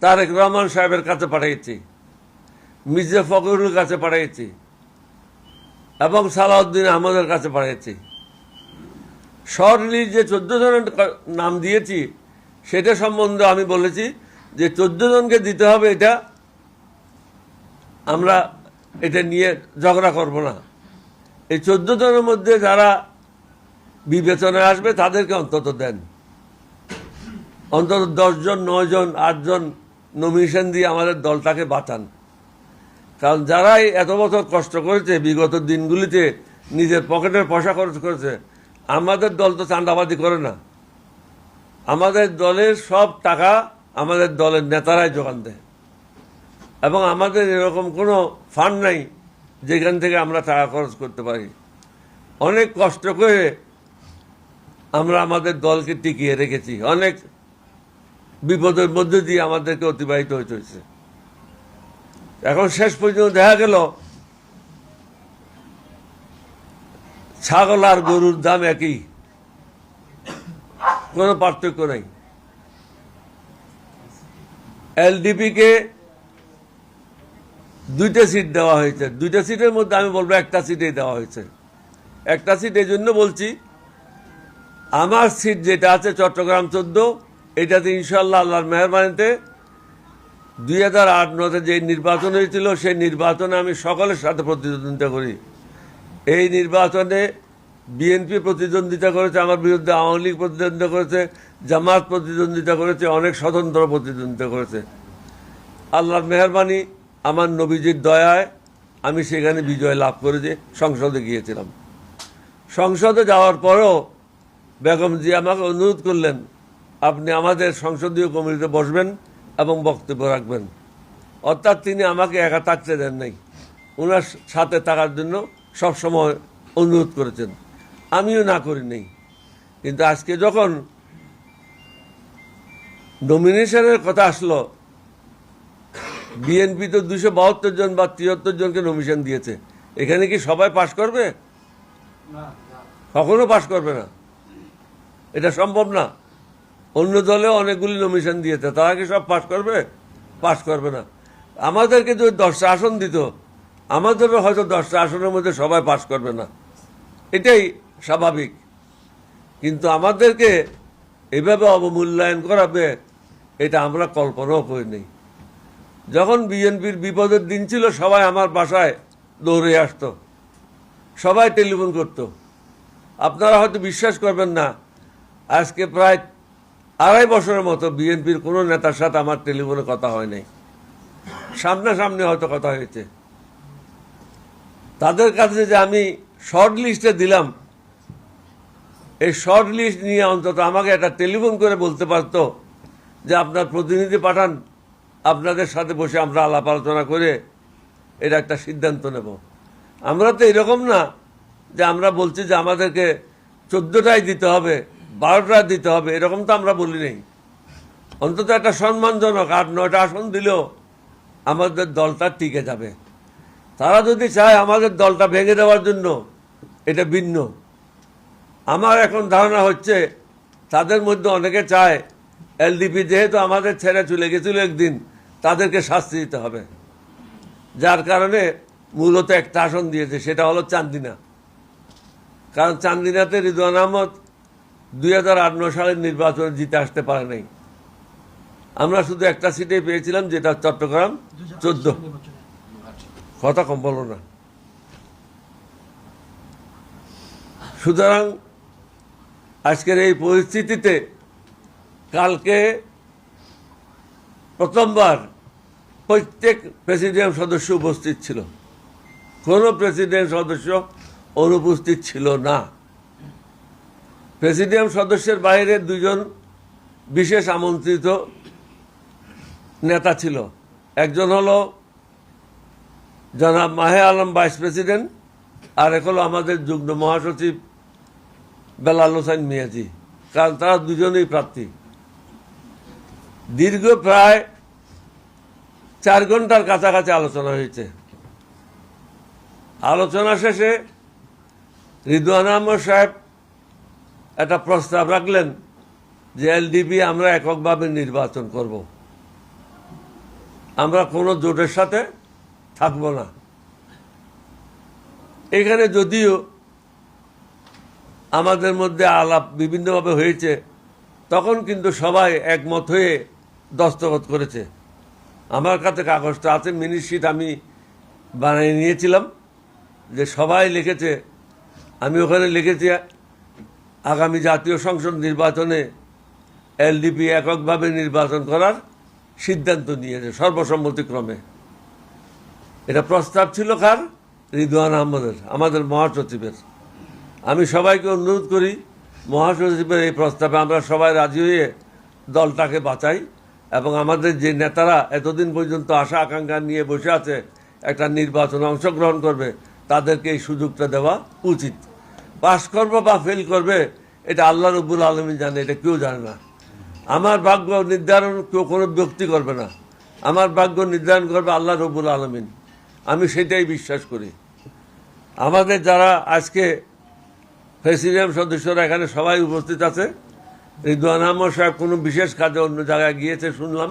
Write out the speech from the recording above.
তারেক রহমান সাহেবের কাছে পাঠিয়েছি, মির্জা ফখরুলের কাছে পাঠিয়েছি এবং সালাউদ্দিন আহমদের কাছে পাঠিয়েছি। শর্ট লিস্ট যে 14 জনের নাম দিয়েছি সেটা সম্বন্ধে আমি বলেছি যে 14 জনকে দিতে হবে, এটা আমরা এটা নিয়ে ঝগড়া করব না। এই 14 জনের মধ্যে যারা বিবেচনায় আসবে তাদেরকে অন্তত দেন, অন্তত 10 জন 9 জন 8 জন নমিনেশন দিয়ে আমাদের দলটাকে বাঁচান। কারণ যারাই এত বছর কষ্ট করেছে, বিগত দিনগুলিতে নিজের পকেটের পয়সা খরচ করেছে, আমাদের দল তো চাঁদাবাজি করে না। আমাদের দলের সব টাকা আমাদের দলের নেতারাই যোগান দেয় এবং আমাদের এরকম কোনো ফান্ড নাই যেখান থেকে আমরা টাকা খরচ করতে পারি। অনেক কষ্ট করে আমরা আমাদের দলকে টিকিয়ে রেখেছি, অনেক বিপদের মধ্যে দিয়ে আমাদেরকে অতিবাহিত হতে হয়েছে। এখন শেষ পর্যন্ত দেখা গেল ছাগল আর গরুর দাম একই, কোনো পার্থক্য নাই। এলডিপি-কে 2টা সিট দেওয়া হয়েছে, 2টা সিটের মধ্যে আমি বলবো একটা সিটেই দেওয়া হয়েছে। একটা সিট এই জন্য বলছি, আমার সিট যেটা আছে চট্টগ্রাম 14, এটাতে ইনশাল্লাহ আল্লাহর মেহরবানিতে 2008-9-তে যে নির্বাচন হয়েছিল সেই নির্বাচনে আমি সকলের সাথে প্রতিদ্বন্দ্বিতা করি। এই নির্বাচনে বিএনপি প্রতিদ্বন্দ্বিতা করেছে আমার বিরুদ্ধে, আওয়ামী লীগ প্রতিদ্বন্দ্বিতা করেছে, জামাত প্রতিদ্বন্দ্বিতা করেছে, অনেক স্বতন্ত্র প্রতিদ্বন্দ্বিতা করেছে। আল্লাহর মেহরবানি, আমার নবীজির দয়ায় আমি সেখানে বিজয় লাভ করেছি। সংসদে গিয়েছিলাম। সংসদে যাওয়ার পরও বেগম জি আমাকে অনুরোধ করলেন, আপনি আমাদের সংসদীয় কমিটিতে বসবেন এবং বক্তব্য রাখবেন। অর্থাৎ তিনি আমাকে একা থাকতে দেন নাই, ওনার সাথে থাকার জন্য সবসময় অনুরোধ করেছেন, আমিও না করি নাই। কিন্তু আজকে যখন নমিনেশনের কথা আসলো, বিএনপি তো 272 জন বা 73 জনকে নমিনেশন দিয়েছে, এখানে কি সবাই পাশ করবে? কখনো পাশ করবে না, এটা সম্ভব না। অন্য দলেও অনেকগুলি নমিনেশন দিয়েছে, তারা কি সব পাশ করবে? পাশ করবে না। আমাদেরকে যদি 10টা আসন দিত, আমাদেরও হয়তো 10টা আসনের মধ্যে সবাই পাশ করবে না, এটাই স্বাভাবিক। কিন্তু আমাদেরকে এভাবে অবমূল্যায়ন করাবে, এটা আমরা কল্পনাও করিনি। যখন বিএনপির বিপদের দিন ছিল, সবাই আমার বাসায় দৌড়ে আসতো, সবাই টেলিফোন করত। আপনারা হয়তো বিশ্বাস করবেন না, আজকে প্রায় 2.5 বছরের মতো বিএনপির কোনো নেতার সাথে আমার টেলিফোনে কথা হয় নাই। সামনাসামনি হয়তো কথা হয়েছে। তাদের কাছে যে আমি শর্ট লিস্টে দিলাম, এই শর্ট লিস্ট নিয়ে অন্তত আমাকে একটা টেলিফোন করে বলতে পারতো যে আপনার প্রতিনিধি পাঠান, আপনাদের সাথে বসে আমরা আলাপ আলোচনা করে এটা একটা সিদ্ধান্ত নেব। আমরা তো এরকম না যে আমরা বলছি যে আমাদেরকে 14টাই দিতে হবে, 12টা দিতে হবে, এরকম তো আমরা বলি নেই। অন্তত একটা সম্মানজনক 8-9টা আসন দিলেও আমাদের দলটা টিকে যাবে। তারা যদি চায় আমাদের দলটা ভেঙে দেওয়ার জন্য, এটা ভিন্ন। আমার এখন ধারণা হচ্ছে তাদের মধ্যে অনেকে চায় এলডিপি যেহেতু আমাদের ছেড়ে চলে গেছিল একদিন, তাদেরকে শাস্তি দিতে হবে। যার কারণে মূলত একটা আসন দিয়েছে, সেটা হলো চান্দিনা। কারণ চান্দিনাতে রিদওয়ান আহমদ 2008-9 সালের নির্বাচনে জিতে আসতে পারে নাই। আমরা শুধু একটা সিটে পেয়েছিলাম, যেটা চট্টগ্রাম 14। কথা কম বলো না। সুতরাং আজকের এই পরিস্থিতিতে কালকে প্রথমবার প্রত্যেক প্রেসিডিয়াম সদস্য উপস্থিত ছিল, কোনো প্রেসিডেন্ট সদস্য অনুপস্থিত ছিল না। প্রেসিডিয়াম সদস্যের বাইরে 2 জন বিশেষ আমন্ত্রিত নেতা ছিল। একজন হলো জনাব মাহে আলম ভাইস প্রেসিডেন্ট, আর এক হলো আমাদের যুগ্ম মহাসচিব বেলাল হোসেন মিয়াজি। কারণ তারা 2 জনই প্রার্থী। দীর্ঘ প্রায় 4 ঘন্টার কাছাকাছি আলোচনা হয়েছে। আলোচনা শেষে রিদওয়ান আহমদ সাহেব একটা প্রস্তাব রাখলেন যে এলডিপি আমরা এককভাবে নির্বাচন করব। আমরা কোনো জোটের সাথে থাকব না। এখানে যদিও আমাদের মধ্যে আলাপ বিভিন্নভাবে হয়েছে, তখন কিন্তু সবাই একমত হয়ে দস্তখত করেছে। আমার কাছে কাগজটা আছে, মিনিটশিট আমি বানিয়ে নিয়েছিলাম, যে সবাই লিখেছে। আমি ওখানে লিখেছি আগামী জাতীয় সংসদ নির্বাচনে এলডিপি এককভাবে নির্বাচন করার সিদ্ধান্ত নিয়েছে সর্বসম্মতিক্রমে। এটা প্রস্তাব ছিল কার? রিদওয়ান আহমদের, আমাদের মহাসচিবের। আমি সবাইকে অনুরোধ করি, মহাসচিবের এই প্রস্তাবে আমরা সবাই রাজি হয়ে দলটাকে বাঁচাই, এবং আমাদের যে নেতারা এতদিন পর্যন্ত আশা আকাঙ্ক্ষা নিয়ে বসে আছে একটা নির্বাচনে অংশগ্রহণ করবে, তাদেরকে এই সুযোগটা দেওয়া উচিত। পাস করবে বা ফেল করবে এটা আল্লাহ রব্বুল আলমিন জানে, এটা কেউ জানে না। আমার ভাগ্য নির্ধারণ কেউ কোনো ব্যক্তি করবে না, আমার ভাগ্য নির্ধারণ করবে আল্লাহ রব্বুল আলমিন। আমি সেটাই বিশ্বাস করি। আমাদের যারা আজকে প্রেসিডিয়াম সদস্যরা এখানে সবাই উপস্থিত আছে। রিদওয়ান আহমদ সাহেব কোনো বিশেষ কাজে অন্য জায়গায় গিয়েছে শুনলাম।